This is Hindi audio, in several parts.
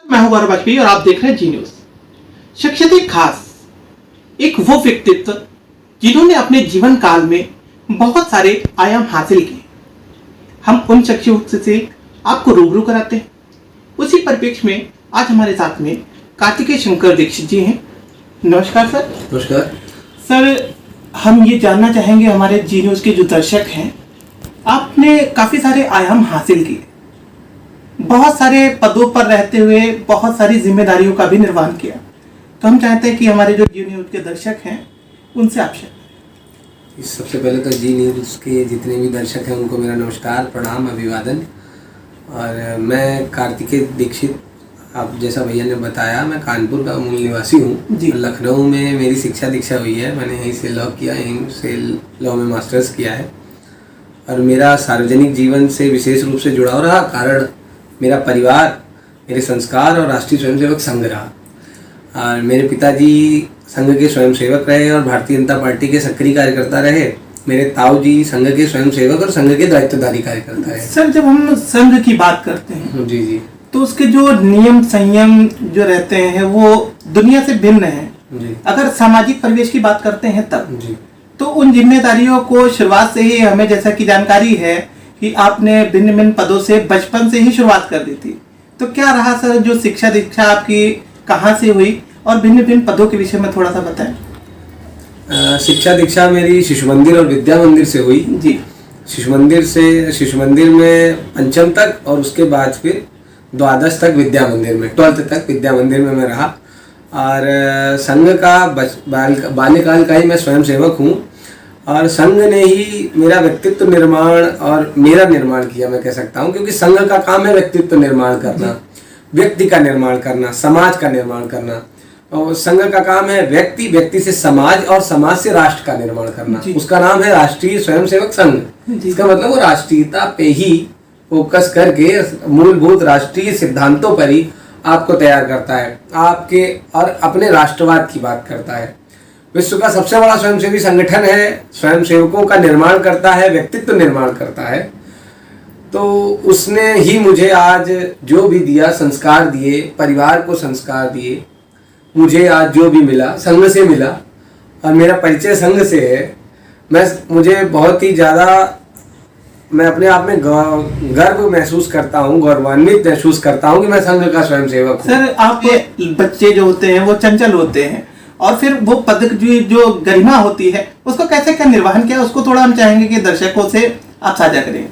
मैं हूं गौरव वाजपेयी और आप देख रहे हैं जी न्यूज। शख्सियत एक खास, एक वो व्यक्तित्व जिन्होंने अपने जीवन काल में बहुत सारे आयाम हासिल किए। हम उन शख्सियत से आपको रूबरू कराते हैं। उसी परिप्रेक्ष्य में आज हमारे साथ में कार्तिकेय शंकर दीक्षित जी हैं। नमस्कार सर। नमस्कार सर, हम ये जानना चाहेंगे हमारे जी न्यूज के जो दर्शक हैं, आपने काफी सारे आयाम हासिल किए, बहुत सारे पदों पर रहते हुए बहुत सारी जिम्मेदारियों का भी निर्वहन किया। तो हम चाहते हैं कि हमारे जो जी न्यूज के दर्शक हैं उनसे आप शेयर। सबसे पहले तो जी न्यूज़ के जितने भी दर्शक हैं उनको मेरा नमस्कार, प्रणाम, अभिवादन। और मैं कार्तिकेय दीक्षित, आप जैसा भैया ने बताया, मैं कानपुर का मूल निवासी हूँ। लखनऊ में मेरी शिक्षा दीक्षा हुई है। मैंने यहीं से लॉ किया, यहीं से लॉ में मास्टर्स किया है। और मेरा सार्वजनिक जीवन से विशेष रूप से जुड़ाव रहा। कारण मेरा परिवार, मेरे संस्कार और राष्ट्रीय स्वयंसेवक संघ रहा। और मेरे पिताजी संघ के स्वयंसेवक रहे और भारतीय जनता पार्टी के सक्रिय कार्यकर्ता रहे। मेरे ताऊ जी संघ के स्वयंसेवक और संघ के दायित्वधारी कार्यकर्ता रहे। सर, जब हम संघ की बात करते हैं जी जी, तो उसके जो नियम संयम जो रहते हैं वो दुनिया से भिन्न है जी। अगर सामाजिक परिवेश की बात करते हैं तब जी, तो उन जिम्मेदारियों को शुरुआत से ही हमें, जैसा कि जानकारी है कि आपने भिन्न भिन्न पदों से बचपन से ही शुरुआत कर दी थी, तो क्या रहा सर जो शिक्षा दीक्षा आपकी कहाँ से हुई और भिन्न भिन्न पदों के विषय में थोड़ा सा बताएं। शिक्षा दीक्षा मेरी शिशु मंदिर और विद्या मंदिर से हुई जी। शिशु मंदिर में पंचम तक और उसके बाद फिर द्वादश तक विद्या मंदिर में, 12th तक विद्या मंदिर में मैं रहा। और संघ का बाल्यकाल का ही मैं स्वयंसेवक हूँ। और संघ ने ही मेरा व्यक्तित्व निर्माण और मेरा निर्माण किया, मैं कह सकता हूँ। क्योंकि संघ का काम है व्यक्तित्व निर्माण करना, व्यक्ति का निर्माण करना, समाज का निर्माण करना। और संघ का काम है व्यक्ति से समाज और समाज से राष्ट्र का निर्माण करना। उसका नाम है राष्ट्रीय स्वयंसेवक संघ। इसका मतलब वो राष्ट्रीयता पे ही फोकस करके मूलभूत राष्ट्रीय सिद्धांतों पर ही आपको तैयार करता है, आपके और अपने राष्ट्रवाद की बात करता है। विश्व का सबसे बड़ा स्वयंसेवी संगठन है, स्वयंसेवकों का निर्माण करता है, व्यक्तित्व निर्माण करता है। तो उसने ही मुझे आज जो भी दिया, संस्कार दिए, परिवार को संस्कार दिए, मुझे आज जो भी मिला संघ से मिला। और मेरा परिचय संघ से है। मुझे बहुत ही ज़्यादा, मैं अपने आप में गर्व महसूस करता हूँ, गौरवान्वित महसूस करता हूँ कि मैं संघ का स्वयंसेवक हूँ। सर, आप बच्चे जो होते हैं वो चंचल होते हैं और फिर वो पद जो गरिमा होती है उसको कैसे क्या निर्वहन किया, उसको थोड़ा हम चाहेंगे कि दर्शकों से आप साझा करें।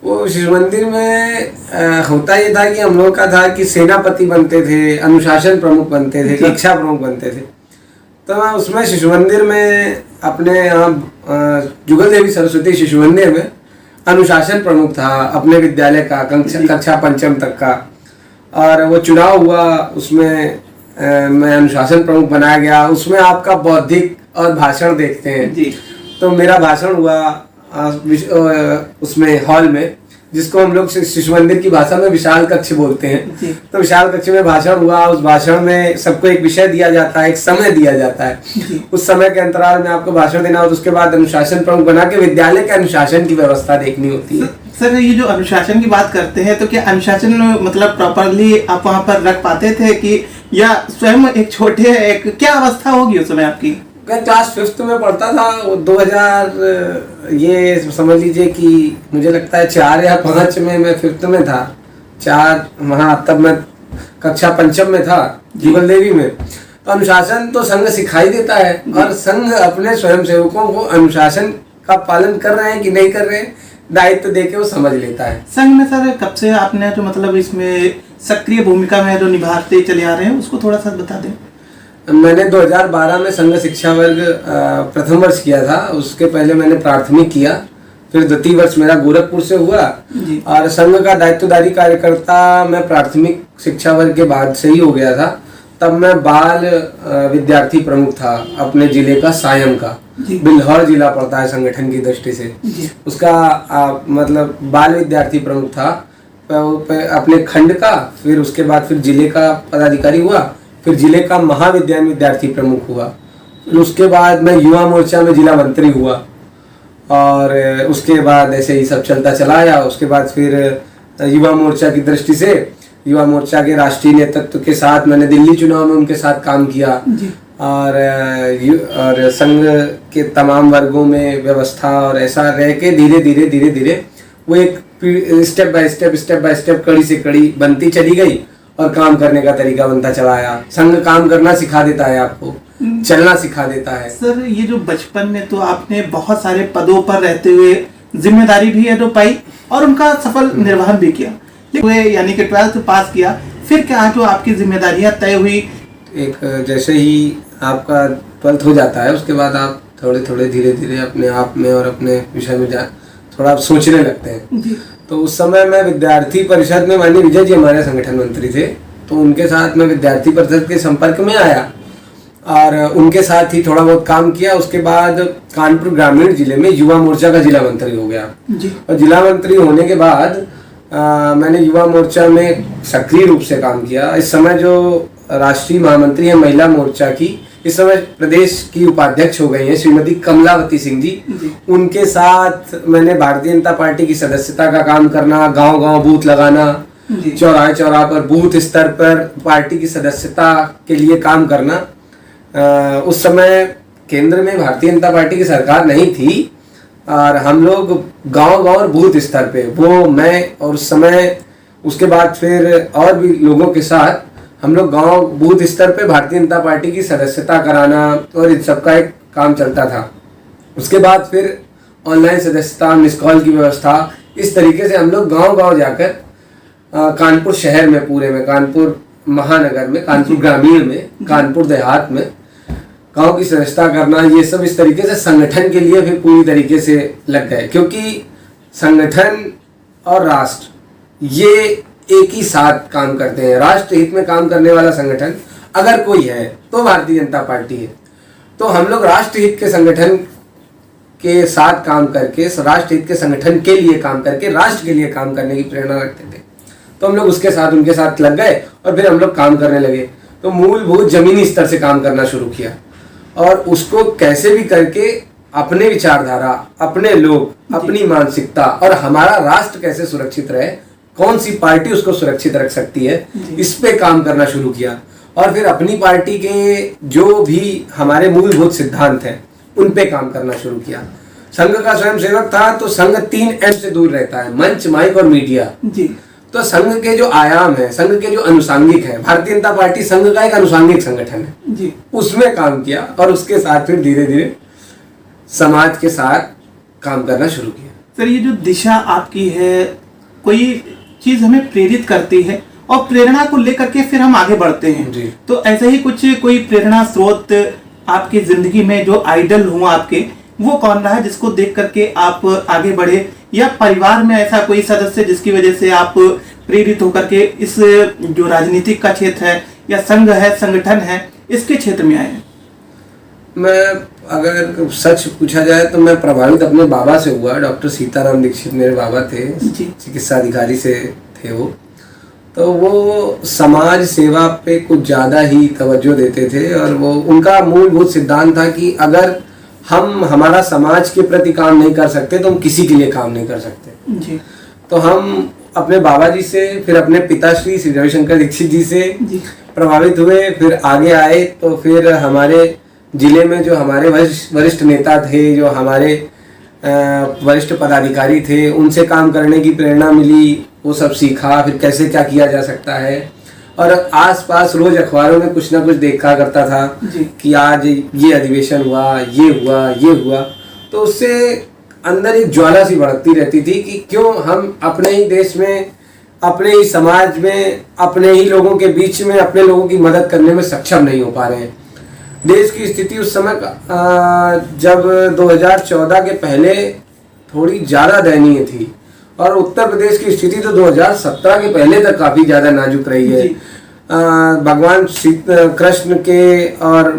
वो शिशु मंदिर में होता ये था कि हम लोग का था कि सेनापति बनते थे, अनुशासन प्रमुख बनते थे, कक्षा प्रमुख बनते थे। तो मैं उसमें शिशु मंदिर में अपने यहाँ जुगल देवी सरस्वती शिशु मंदिर में अनुशासन प्रमुख था अपने विद्यालय का, कक्षा पंचम तक का। और वो चुनाव हुआ, उसमें मैं अनुशासन प्रमुख बनाया गया। उसमें आपका बौद्धिक और भाषण देखते हैं जी। तो मेरा भाषण हुआ उसमें हॉल में, जिसको हम लोग शिशु मंदिर की भाषा में विशाल कक्ष बोलते हैं। तो विशाल कक्ष में भाषण हुआ। उस भाषण में सबको एक विषय दिया जाता है, एक समय दिया जाता है। उस समय के अंतराल में आपको भाषण देना और उसके बाद अनुशासन प्रमुख बना के विद्यालय के अनुशासन की व्यवस्था देखनी होती है। सर, ये जो अनुशासन की बात करते हैं तो क्या अनुशासन मतलब प्रॉपरली आप वहाँ पर रख पाते थे कि या स्वयं एक छोटे क्या अवस्था होगी उस समय आपकी? क्लास 5th में पढ़ता था। 2000 ये समझ लीजिए कि मुझे लगता है 4 या 5 में मैं 5th में था। 4 वहाँ तब मैं कक्षा पंचम में था जुगल देवी में। तो अनुशासन तो संघ सिखाई देता है और संघ अपने स्वयंसेवकों को अनुशासन का पालन कर रहे हैं कि नहीं कर रहे हैं, दायित्व देके वो समझ लेता है। संघ में सर कब से आपने जो मतलब इसमें सक्रिय भूमिका में जो निभाते चले आ रहे हैं उसको थोड़ा सा बता दें। मैंने 2012 में संघ शिक्षा वर्ग प्रथम वर्ष किया था। उसके पहले मैंने प्राथमिक किया, फिर द्वितीय वर्ष मेरा गोरखपुर से हुआ। और संघ का दायित्वधारी कार्यकर्ता मैं प्राथमिक शिक्षा वर्ग के बाद से ही हो गया था। तब मैं बाल विद्यार्थी प्रमुख था अपने जिले का, सायम का। बिल्हौर जिला पड़ता है संगठन की दृष्टि से। उसका मतलब बाल विद्यार्थी प्रमुख था अपने खंड का। फिर उसके बाद फिर जिले का पदाधिकारी हुआ, फिर जिले का महाविद्यालय विद्यार्थी प्रमुख हुआ। फिर उसके बाद मैं युवा मोर्चा में जिला मंत्री हुआ और उसके बाद ऐसे ही सब चलता चला आया। उसके बाद फिर युवा मोर्चा की दृष्टि से युवा मोर्चा के राष्ट्रीय नेतृत्व के साथ मैंने दिल्ली चुनाव में उनके साथ काम किया जी। और संघ के तमाम वर्गों में व्यवस्था और ऐसा रह के धीरे धीरे वो एक स्टेप बाय स्टेप कड़ी से कड़ी बनती चली गई और काम करने का तरीका बनता चला आया। संघ काम करना सिखा देता है, आपको चलना सिखा देता है। सर ये जो बचपन में तो आपने बहुत सारे पदों पर रहते हुए जिम्मेदारी भी निभाई और उनका सफल निर्वहन भी किया, यानी कि 12th पास किया, फिर क्या जो आपकी जिम्मेदारियां तय हुई? एक जैसे ही आपका 12th हो जाता है उसके बाद आप थोड़े धीरे अपने आप में और अपने विषय में थोड़ा आप सोचने लगते हैं जी। तो उस समय मैं विद्यार्थी परिषद में, माननीय विजय जी हमारे संगठन मंत्री थे, तो उनके साथ मैं विद्यार्थी परिषद के संपर्क में आया और उनके साथ ही थोड़ा बहुत काम किया। उसके बाद कानपुर ग्रामीण जिले में युवा मोर्चा का जिला मंत्री हो गया जी। और जिला मंत्री होने के बाद मैंने युवा मोर्चा में सक्रिय रूप से काम किया। इस समय जो राष्ट्रीय महामंत्री है महिला मोर्चा की, इस समय प्रदेश की उपाध्यक्ष हो गई हैं श्रीमती कमलावती सिंह जी। उनके साथ मैंने भारतीय जनता पार्टी की सदस्यता का काम करना, गांव बूथ लगाना, चौराहे पर बूथ स्तर पर पार्टी की सदस्यता के लिए काम करना। उस समय केंद्र में भारतीय जनता पार्टी की सरकार नहीं थी और हम लोग गांव और बूथ स्तर पे, वो मैं और उस समय उसके बाद फिर और भी लोगों के साथ हम लोग गांव बूथ स्तर पे भारतीय जनता पार्टी की सदस्यता कराना और इन सबका एक काम चलता था। उसके बाद फिर ऑनलाइन सदस्यता, मिस कॉल की व्यवस्था, इस तरीके से हम लोग गांव जाकर कानपुर शहर में, पूरे में, कानपुर महानगर में, कानपुर ग्रामीण में, कानपुर देहात में गांव की सदस्यता करना, ये सब इस तरीके से संगठन के लिए फिर पूरी तरीके से लग गए। क्योंकि संगठन और राष्ट्र ये एक ही साथ काम करते हैं। राष्ट्र हित में काम करने वाला संगठन अगर कोई है तो भारतीय जनता पार्टी है। तो हम लोग राष्ट्र हित के संगठन के साथ काम करके, राष्ट्र हित के संगठन के लिए काम करके, राष्ट्र के लिए काम करने की प्रेरणा रखते थे। तो हम लोग उसके साथ, उनके साथ लग गए और फिर हम लोग काम करने लगे। तो मूलभूत जमीनी स्तर से काम करना शुरू किया और उसको कैसे भी करके अपने विचारधारा, अपने लोग, अपनी मानसिकता और हमारा राष्ट्र कैसे सुरक्षित रहे, कौन सी पार्टी उसको सुरक्षित रख सकती है, इस पे काम करना शुरू किया। और फिर अपनी पार्टी के जो भी हमारे मूलभूत सिद्धांत हैं उन पे काम करना शुरू किया। संघ का स्वयंसेवक था तो संघ 3 M से दूर रहता है, मंच, माइक और मीडिया जी। तो संघ के जो आयाम है, संघ के जो अनुसांगिक है, भारतीय जनता पार्टी संघ का एक अनुसांगिक संगठन है जी, उसमें काम किया और उसके साथ फिर धीरे धीरे समाज के साथ काम करना शुरू किया। सर ये जो दिशा आपकी है, कोई चीज हमें प्रेरित करती है और प्रेरणा को लेकर के फिर हम आगे बढ़ते हैं जी। तो ऐसे ही कुछ कोई प्रेरणा स्रोत आपकी जिंदगी में जो आइडल हुआ आपके, वो कौन रहा है जिसको देख करके आप आगे बढ़े, या परिवार में ऐसा कोई सदस्य जिसकी वजह से आप प्रेरित होकर के इस जो राजनीतिक का क्षेत्र है या संघ है, संगठन है, इसके क्षेत्र में आए हैं? मैं अगर सच पूछा जाए तो मैं प्रभावित अपने बाबा से हुआ। डॉक्टर सीताराम दीक्षित मेरे बाबा थे, चिकित्सा अधिकारी से थे वो। तो वो समाज सेवा पे कुछ ज़्यादा ही तवज्जो देते थे और वो, उनका मूलभूत सिद्धांत था कि अगर हम हमारा समाज के प्रति काम नहीं कर सकते तो हम किसी के लिए काम नहीं कर सकते जी। तो हम अपने बाबा जी से, फिर अपने पिताश्री श्री रविशंकर दीक्षित जी से प्रभावित हुए, फिर आगे आए तो फिर हमारे जिले में जो हमारे वरिष्ठ नेता थे, जो हमारे वरिष्ठ पदाधिकारी थे, उनसे काम करने की प्रेरणा मिली, वो सब सीखा, फिर कैसे क्या किया जा सकता है। और आसपास रोज अखबारों में कुछ ना कुछ देखा करता था कि आज ये अधिवेशन हुआ, ये हुआ, ये हुआ, तो उससे अंदर एक ज्वाला सी भड़कती रहती थी कि क्यों हम अपने ही देश में, अपने ही समाज में, अपने ही लोगों के बीच में अपने लोगों की मदद करने में सक्षम नहीं हो पा रहे हैं। देश की स्थिति उस समय जब 2014 के पहले थोड़ी ज़्यादा दयनीय थी और उत्तर प्रदेश की स्थिति तो 2017 के पहले तक काफ़ी ज़्यादा नाजुक रही है। भगवान कृष्ण के और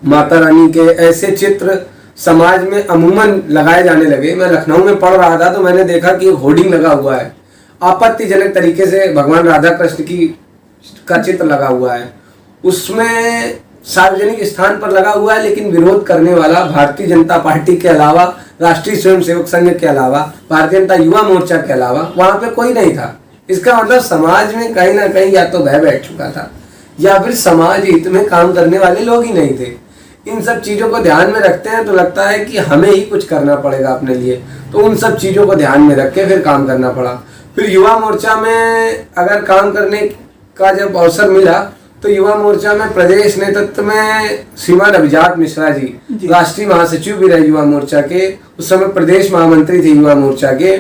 माता रानी के ऐसे चित्र समाज में अमूमन लगाए जाने लगे। मैं लखनऊ में पढ़ रहा था तो मैंने देखा कि एक होर्डिंग लगा हुआ है, आपत्तिजनक तरीके से भगवान राधा कृष्ण का चित्र लगा हुआ है, उसमें सार्वजनिक स्थान पर लगा हुआ है, लेकिन विरोध करने वाला भारतीय जनता पार्टी के अलावा, राष्ट्रीय स्वयंसेवक संघ के अलावा, भारतीय जनता युवा मोर्चा के अलावा वहां पे कोई नहीं था। इसका मतलब समाज में कहीं ना कहीं या तो भय बैठ चुका था या फिर समाज हित में काम करने वाले लोग ही नहीं थे। इन सब चीज़ों को ध्यान में रखते हैं तो लगता है कि हमें ही कुछ करना पड़ेगा अपने लिए, तो उन सब चीज़ों को ध्यान में रख के फिर काम करना पड़ा। फिर युवा मोर्चा में अगर काम करने का जब अवसर मिला तो युवा मोर्चा में प्रदेश नेतृत्व में श्रीमान अभिजात मिश्रा जी राष्ट्रीय महासचिव भी रहे युवा मोर्चा के, उस समय प्रदेश महामंत्री थे युवा मोर्चा के,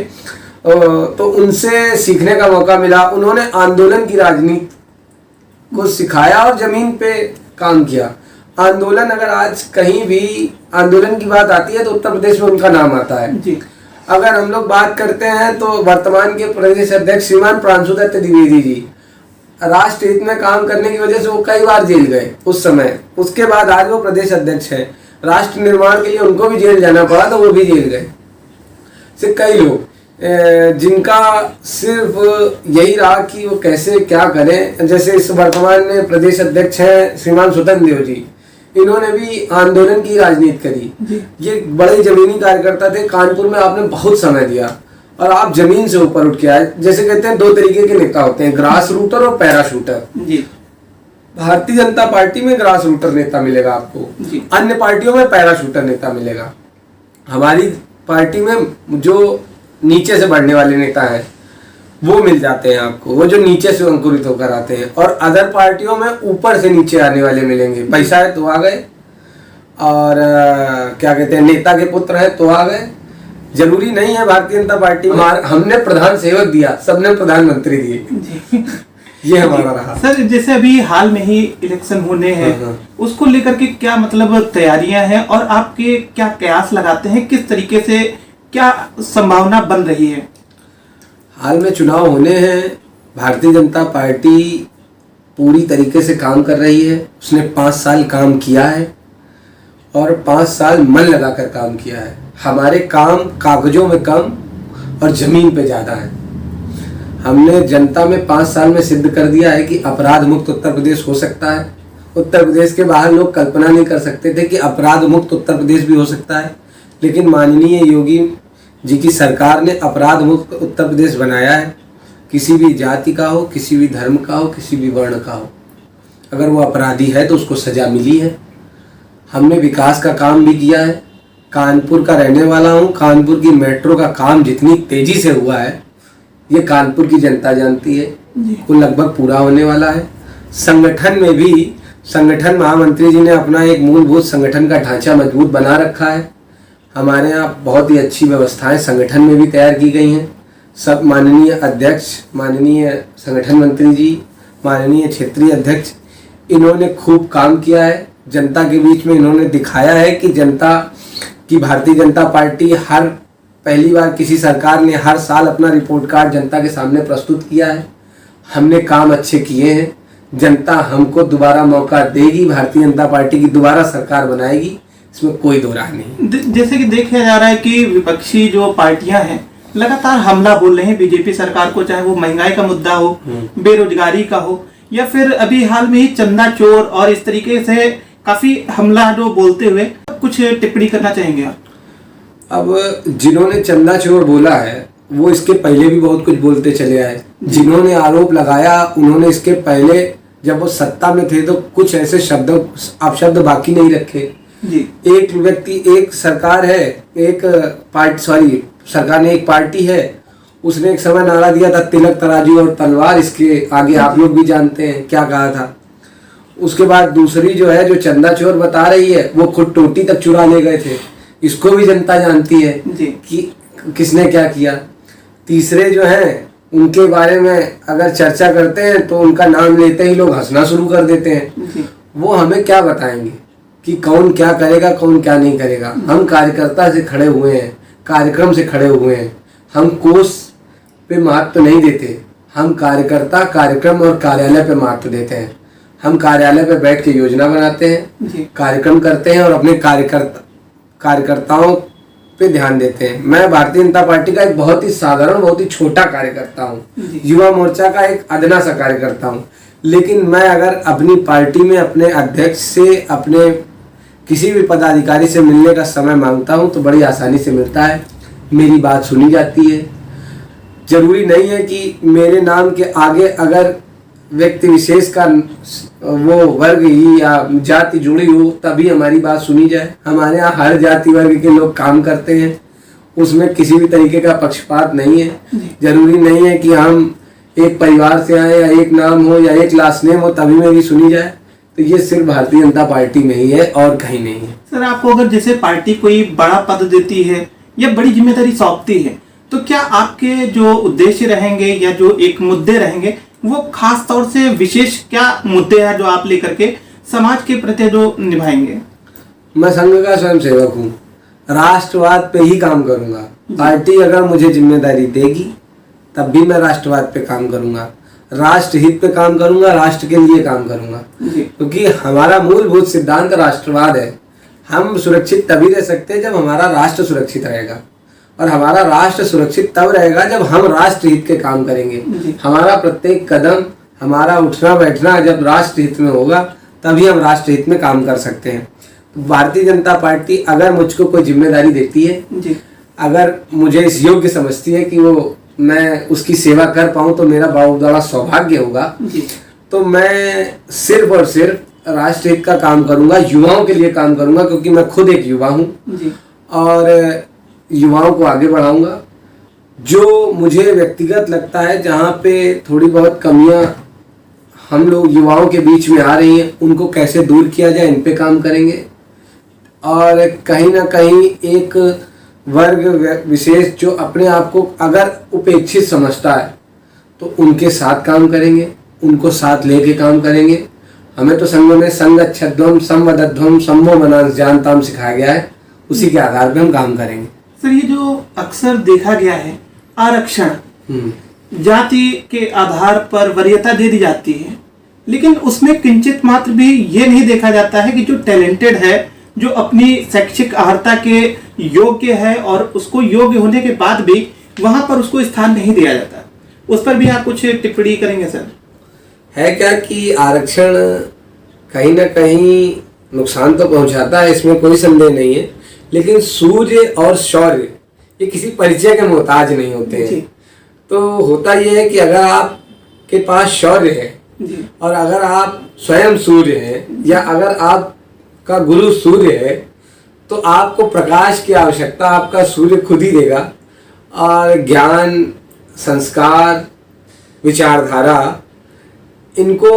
तो उनसे सीखने का मौका मिला। उन्होंने आंदोलन की राजनीति को सिखाया और जमीन पे काम किया। आंदोलन, अगर आज कहीं भी आंदोलन की बात आती है तो उत्तर प्रदेश में उनका नाम आता है जी। अगर हम लोग बात करते हैं तो वर्तमान के प्रदेश अध्यक्ष श्रीमान प्रांशुदत्त द्विवेदी जी, राष्ट्र हित में काम करने की वजह से वो कई बार जेल गए उस समय, उसके बाद आज वो प्रदेश अध्यक्ष हैं। राष्ट्र निर्माण के लिए उनको भी जेल जाना पड़ा तो वो भी जेल गए। से कई लोग जिनका सिर्फ यही रहा कि वो कैसे क्या करें, जैसे इस वर्तमान में प्रदेश अध्यक्ष हैं श्रीमान स्वतंत्र देव जी, इन्होंने भी आंदोलन की राजनीति करी। ये बड़े जमीनी कार्यकर्ता थे, कानपुर में आपने बहुत समय दिया और आप जमीन से ऊपर उठ के आए। जैसे कहते हैं 2 तरीके के नेता होते हैं, ग्रास रूटर और पैराशूटर जी। भारतीय जनता पार्टी में ग्रास रूटर नेता मिलेगा आपको, अन्य पार्टियों में पैराशूटर नेता मिलेगा। हमारी पार्टी में जो नीचे से बढ़ने वाले नेता हैं वो मिल जाते हैं आपको, वो जो नीचे से अंकुरित होकर आते हैं, और अदर पार्टियों में ऊपर से नीचे आने वाले मिलेंगे। पैसा है तो आ गए, और क्या कहते हैं नेता के पुत्र है तो आ गए। जरूरी नहीं है भारतीय जनता पार्टी में हमने प्रधान सेवक दिया, सबने प्रधानमंत्री दिए। ये हमारा रहा। सर, जैसे अभी हाल में ही इलेक्शन होने हैं, उसको लेकर के क्या मतलब तैयारियां हैं और आपके क्या कयास लगाते हैं, किस तरीके से क्या संभावना बन रही है? हाल में चुनाव होने हैं, भारतीय जनता पार्टी पूरी तरीके से काम कर रही है। उसने 5 साल काम किया है और 5 साल मन लगाकर काम किया है। हमारे काम कागजों में कम और जमीन पे ज़्यादा है। हमने जनता में 5 साल में सिद्ध कर दिया है कि अपराध मुक्त उत्तर प्रदेश हो सकता है। उत्तर प्रदेश के बाहर लोग कल्पना नहीं कर सकते थे कि अपराध मुक्त उत्तर प्रदेश भी हो सकता है, लेकिन माननीय योगी जी की सरकार ने अपराध मुक्त उत्तर प्रदेश बनाया है। किसी भी जाति का हो, किसी भी धर्म का हो, किसी भी वर्ण का हो, अगर वो अपराधी है तो उसको सजा मिली है। हमने विकास का काम भी किया है। कानपुर का रहने वाला हूँ, कानपुर की मेट्रो का काम जितनी तेजी से हुआ है ये कानपुर की जनता जानती है, वो लगभग पूरा होने वाला है। संगठन में भी संगठन महामंत्री जी ने अपना एक मूलभूत संगठन का ढांचा मजबूत बना रखा है। हमारे यहाँ बहुत ही अच्छी व्यवस्थाएं संगठन में भी तैयार की गई हैं। सब माननीय अध्यक्ष, माननीय संगठन मंत्री जी, माननीय क्षेत्रीय अध्यक्ष, इन्होंने खूब काम किया है। जनता के बीच में इन्होंने दिखाया है कि जनता की भारतीय जनता पार्टी पहली बार किसी सरकार ने हर साल अपना रिपोर्ट कार्ड जनता के सामने प्रस्तुत किया है। हमने काम अच्छे किए हैं। जनता हमको दोबारा मौका देगी, भारतीय जनता पार्टी की दोबारा सरकार बनाएगी, इसमें कोई दो राय नहीं। जैसे कि देखा जा रहा है कि विपक्षी जो पार्टियां हैं लगातार हमला बोल रहे हैं बीजेपी सरकार को, चाहे वो महंगाई का मुद्दा हो, बेरोजगारी का हो, या फिर अभी हाल में ही चंदा चोर, और इस तरीके से काफी हमला जो बोलते हुए कुछ टिप्पणी करना चाहेंगे आप? अब जिन्होंने चंदा चोर बोला है वो इसके पहले भी बहुत कुछ बोलते चले आए। जिन्होंने आरोप लगाया उन्होंने इसके पहले जब वो सत्ता में थे तो कुछ ऐसे अपशब्द बाकी नहीं रखे जी। एक व्यक्ति, एक सरकार है, एक पार्टी, सरकार ने एक पार्टी है, उसने एक समय नारा दिया था तिलक तराजू और तलवार, इसके आगे आप लोग भी जानते हैं क्या कहा था। उसके बाद दूसरी जो है, जो चंदा चोर बता रही है, वो खुद टोटी तक चुरा ले गए थे, इसको भी जनता जानती है कि किसने क्या किया। तीसरे जो हैं उनके बारे में अगर चर्चा करते हैं तो उनका नाम लेते ही लोग हंसना शुरू कर देते हैं। वो हमें क्या बताएंगे कि कौन क्या करेगा, कौन क्या नहीं करेगा। हम कार्यकर्ता से खड़े हुए हैं, कार्यक्रम से खड़े हुए हैं। हम कोष पे महत्व नहीं देते, हम कार्यकर्ता, कार्यक्रम और कार्यालय पे महत्व देते हैं। हम कार्यालय पे बैठ के योजना बनाते हैं, कार्यक्रम करते हैं और अपने कार्यकर्ताओं पे ध्यान देते हैं। मैं भारतीय जनता पार्टी का एक बहुत ही साधारण, बहुत ही छोटा कार्यकर्ता हूँ, युवा मोर्चा का एक अदना सा कार्यकर्ता हूँ, लेकिन मैं अगर अपनी पार्टी में अपने अध्यक्ष से, अपने किसी भी पदाधिकारी से मिलने का समय मांगता हूँ तो बड़ी आसानी से मिलता है। मेरी बात सुनी जाती है। जरूरी नहीं है कि मेरे नाम के आगे अगर व्यक्ति विशेष का वो वर्ग ही या जाति जुड़ी हो तभी हमारी बात सुनी जाए। हमारे यहाँ हर जाति वर्ग के लोग काम करते हैं, उसमें किसी भी तरीके का पक्षपात नहीं है। जरूरी नहीं है कि हम एक परिवार से आए या एक नाम हो या एक लास्ट नेम हो तभी मेरी सुनी जाए। तो ये सिर्फ भारतीय जनता पार्टी में ही है और कहीं नहीं है। सर, आपको अगर जैसे पार्टी कोई बड़ा पद देती है या बड़ी जिम्मेदारी सौंपती है तो क्या आपके जो उद्देश्य रहेंगे या जो एक मुद्दे रहेंगे वो खास तौर से विशेष क्या मुद्दे हैं जो आप लेकर के समाज के प्रति जो निभाएंगे? मैं संघ का स्वयं सेवक हूँ, राष्ट्रवाद पे ही काम करूंगा। पार्टी अगर मुझे जिम्मेदारी देगी तब भी मैं राष्ट्रवाद पे काम करूंगा, राष्ट्र हित पे काम करूंगा, राष्ट्र के लिए काम करूंगा, क्योंकि हमारा मूलभूत सिद्धांत राष्ट्रवाद है। हम सुरक्षित तभी रह सकते हैं जब हमारा राष्ट्र सुरक्षित रहेगा, और हमारा राष्ट्र सुरक्षित तब रहेगा जब हम राष्ट्र हित के काम करेंगे। हमारा प्रत्येक कदम, हमारा उठना बैठना जब राष्ट्र हित में होगा तभी हम राष्ट्र हित में काम कर सकते हैं। तो भारतीय जनता पार्टी अगर मुझको कोई जिम्मेदारी देती है, अगर मुझे इस योग्य समझती है कि वो मैं उसकी सेवा कर पाऊँ तो मेरा बहुत बड़ा सौभाग्य होगा, तो मैं सिर्फ और सिर्फ राष्ट्र हित का काम करूंगा, युवाओं के लिए काम करूंगा, क्योंकि मैं खुद एक युवा हूँ और युवाओं को आगे बढ़ाऊंगा। जो मुझे व्यक्तिगत लगता है जहाँ पे थोड़ी बहुत कमियां हम लोग युवाओं के बीच में आ रही हैं उनको कैसे दूर किया जाए, इन पे काम करेंगे। और कहीं ना कहीं एक वर्ग विशेष जो अपने आप को अगर उपेक्षित समझता है तो उनके साथ काम करेंगे, उनको साथ लेके काम करेंगे। हमें तो संघ में संगच्छध्वम संवदध्वम सम्मो मनांस जानताम सिखाया गया है, उसी के आधार पे हम काम करेंगे। सर, ये जो अक्सर देखा गया है आरक्षण, जाति के आधार पर वरीयता दे दी जाती है, लेकिन उसमें किंचित मात्र भी ये नहीं देखा जाता है कि जो टैलेंटेड है, जो अपनी शैक्षिक अर्हता के योग्य है और उसको योग्य होने के बाद भी वहां पर उसको स्थान नहीं दिया जाता। उस पर भी आप कुछ टिप्पणी करेंगे सर? है क्या कि आरक्षण कहीं ना कहीं नुकसान तो पहुंचाता है, इसमें कोई संदेह नहीं है, लेकिन सूर्य और शौर्य ये किसी परिचय के मोहताज नहीं होते हैं। तो होता यह है कि अगर आपके पास शौर्य है और अगर आप स्वयं सूर्य हैं या अगर आपका गुरु सूर्य है तो आपको प्रकाश की आवश्यकता आपका सूर्य खुद ही देगा, और ज्ञान, संस्कार, विचारधारा, इनको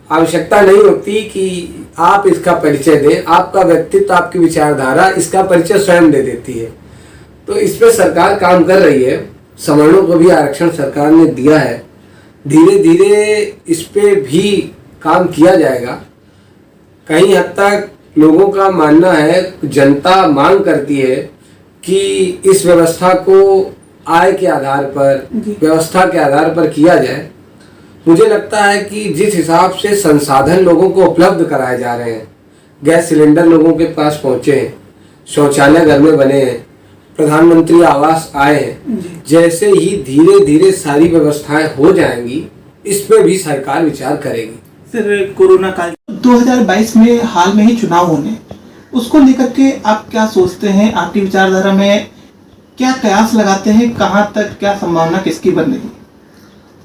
आवश्यकता नहीं होती कि आप इसका परिचय दें। आपका व्यक्तित्व, आपकी विचारधारा इसका परिचय स्वयं दे देती है। तो इस पे सरकार काम कर रही है। सवर्णों को भी आरक्षण सरकार ने दिया है, धीरे धीरे इस पे भी काम किया जाएगा। कहीं हद तक लोगों का मानना है, जनता मांग करती है कि इस व्यवस्था को आय के आधार पर, व्यवस्था के आधार पर किया जाए। मुझे लगता है कि जिस हिसाब से संसाधन लोगों को उपलब्ध कराए जा रहे हैं, गैस सिलेंडर लोगों के पास पहुंचे हैं, शौचालय घर में बने हैं, प्रधानमंत्री आवास आए हैं, जैसे ही धीरे धीरे सारी व्यवस्थाएं हो जाएंगी इस पे भी सरकार विचार करेगी। सर, कोरोना काल 2022 में हाल में ही चुनाव होने, उसको लेकर के आप क्या सोचते हैं? आपकी विचारधारा में क्या कयास लगाते हैं? कहां तक क्या संभावना किसकी बन रही?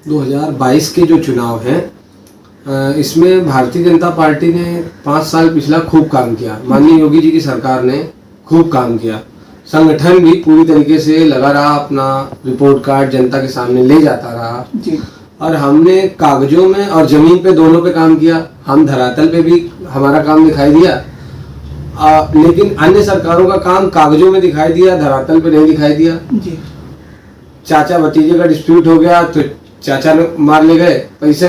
2022 के जो चुनाव हैं इसमें भारतीय जनता पार्टी ने 5 साल पिछला खूब काम किया। माननीय योगी जी की सरकार ने खूब काम किया। संगठन भी पूरी तरीके से लगा रहा, अपना रिपोर्ट कार्ड जनता के सामने ले जाता रहा जी। और हमने कागजों में और जमीन पे दोनों पे काम किया। हम धरातल पे भी हमारा काम दिखाई दिया, लेकिन अन्य सरकारों का काम कागजों में दिखाई दिया, धरातल पे नहीं दिखाई दिया जी। चाचा भतीजे का डिस्प्यूट हो गया तो चाचा ने मार ले गए पैसे,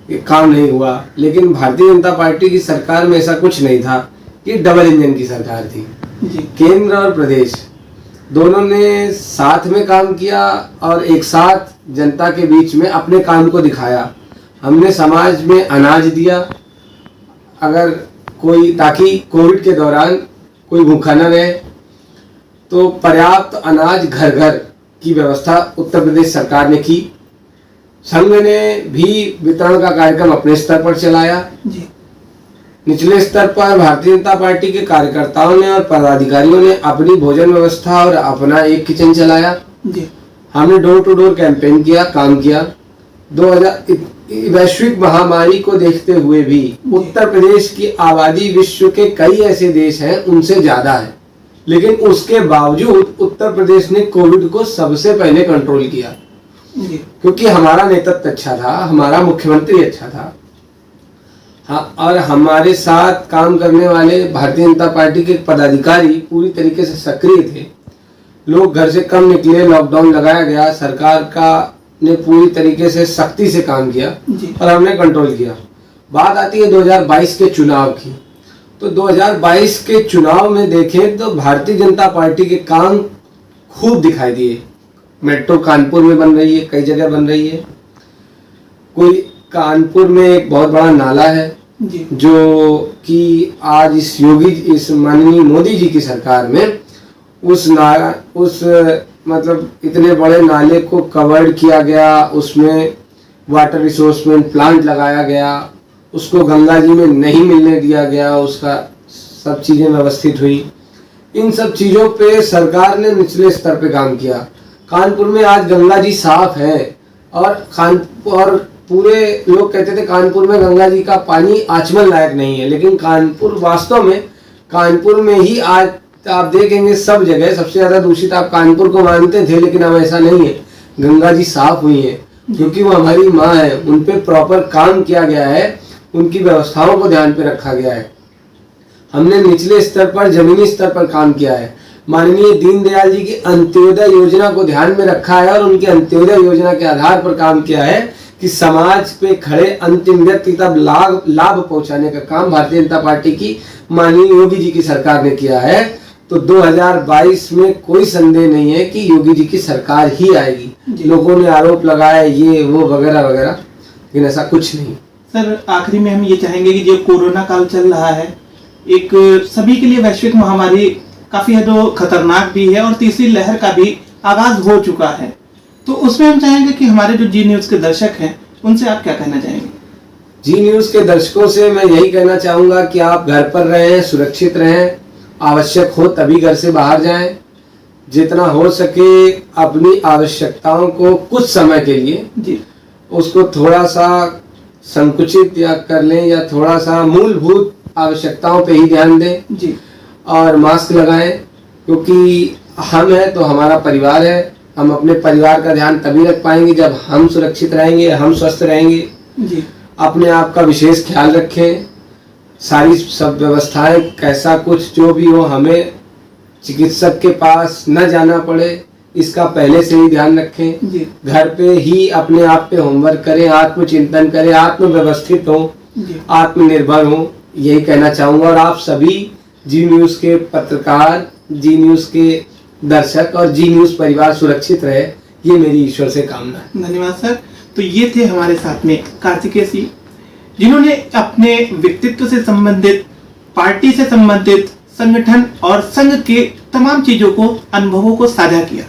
ये काम नहीं हुआ। लेकिन भारतीय जनता पार्टी की सरकार में ऐसा कुछ नहीं था। ये डबल इंजन की सरकार थी जी। केंद्र और प्रदेश दोनों ने साथ में काम किया और एक साथ जनता के बीच में अपने काम को दिखाया। हमने समाज में अनाज दिया, अगर कोई, ताकि कोविड के दौरान कोई भूखा न रहे, तो पर्याप्त अनाज घर घर की व्यवस्था उत्तर प्रदेश सरकार ने की। संघ ने भी वितरण का कार्यक्रम अपने स्तर पर चलाया जी। निचले स्तर पर भारतीय जनता पार्टी के कार्यकर्ताओं ने और पदाधिकारियों ने अपनी भोजन व्यवस्था और अपना एक किचन चलाया जी। हमने डोर टू डोर कैंपेन किया, काम किया। 2000 वैश्विक महामारी को देखते हुए भी उत्तर प्रदेश की आबादी विश्व के कई ऐसे देश हैं उनसे ज्यादा है, लेकिन उसके बावजूद उत्तर प्रदेश ने कोविड को सबसे पहले कंट्रोल किया, क्योंकि हमारा नेतृत्व अच्छा था, हमारा मुख्यमंत्री अच्छा था। हाँ, और हमारे साथ काम करने वाले भारतीय जनता पार्टी के पदाधिकारी पूरी तरीके से सक्रिय थे। लोग घर से कम निकले, लॉकडाउन लगाया गया, सरकार का ने पूरी तरीके से सख्ती से काम किया और हमने कंट्रोल किया। बात आती है 2022 के चुनाव की, तो 2022 के चुनाव में देखें तो भारतीय जनता पार्टी के काम खूब दिखाई दिए। मेट्रो कानपुर में बन रही है, कई जगह बन रही है। कोई कानपुर में एक बहुत बड़ा नाला है जो कि आज इस माननीय मोदी जी की सरकार में उस मतलब इतने बड़े नाले को कवर किया गया, उसमें वाटर रिसोर्समेंट प्लांट लगाया गया, उसको गंगा जी में नहीं मिलने दिया गया, उसका सब चीज़ें व्यवस्थित हुई। इन सब चीज़ों पे सरकार ने निचले स्तर पे काम किया। कानपुर में आज गंगा जी साफ है और पूरे लोग कहते थे कानपुर में गंगा जी का पानी आचमन लायक नहीं है, लेकिन कानपुर वास्तव में कानपुर में ही आज आप देखेंगे सब जगह सबसे ज्यादा दूषित आप कानपुर को मानते थे, लेकिन अब ऐसा नहीं है। गंगा जी साफ हुई है क्योंकि वो हमारी माँ है, उन पे प्रॉपर काम किया गया है, उनकी व्यवस्थाओं को ध्यान पे रखा गया है। हमने निचले स्तर पर, जमीनी स्तर पर काम किया है। माननीय दीनदयाल जी की अंत्योदय योजना को ध्यान में रखा है और उनकी अंत्योदय योजना के आधार पर काम किया है कि समाज पे खड़े अंतिम व्यक्ति तक लाभ पहुंचाने का काम भारतीय जनता पार्टी की माननीय योगी जी की सरकार ने किया है। तो 2022 में कोई संदेह नहीं है कि योगी जी की सरकार ही आएगी। लोगों ने आरोप लगाया ये वो वगैरह वगैरह, लेकिन ऐसा कुछ नहीं। सर, आखिरी में हम ये चाहेंगे कि जो कोरोना काल चल रहा है, एक सभी के लिए वैश्विक महामारी काफी है जो खतरनाक भी है और तीसरी लहर का भी आगाज हो चुका है, तो उसमें हम चाहेंगे कि हमारे जो जी न्यूज के दर्शक हैं उनसे आप क्या कहना चाहेंगे? जी न्यूज के दर्शकों से मैं यही कहना चाहूंगा कि आप घर पर रहें, सुरक्षित रहें, आवश्यक हो तभी घर से बाहर जाएं। जितना हो सके अपनी आवश्यकताओं को कुछ समय के लिए उसको थोड़ा सा संकुचित या कर लें या थोड़ा सा मूलभूत आवश्यकताओं पे ही ध्यान दें और मास्क लगाएं, क्योंकि हम हैं तो हमारा परिवार है। हम अपने परिवार का ध्यान तभी रख पाएंगे जब हम सुरक्षित रहेंगे, हम स्वस्थ रहेंगे। अपने आप का विशेष ख्याल रखें। सारी सब व्यवस्थाएं कैसा कुछ जो भी हो, हमें चिकित्सक के पास न जाना पड़े इसका पहले से ही ध्यान रखें। घर पे ही अपने आप पे होमवर्क करें, आत्मचिंतन करें, आत्म व्यवस्थित हो, आत्मनिर्भर हो, यही कहना चाहूंगा। और आप सभी जी न्यूज के पत्रकार, जी न्यूज के दर्शक और जी न्यूज परिवार सुरक्षित रहे, ये मेरी ईश्वर से कामना है। धन्यवाद सर। तो ये थे हमारे साथ में कार्तिकेय सिंह, जिन्होंने अपने व्यक्तित्व से संबंधित, पार्टी से संबंधित, संगठन और संघ के तमाम चीजों को, अनुभवों को साझा किया।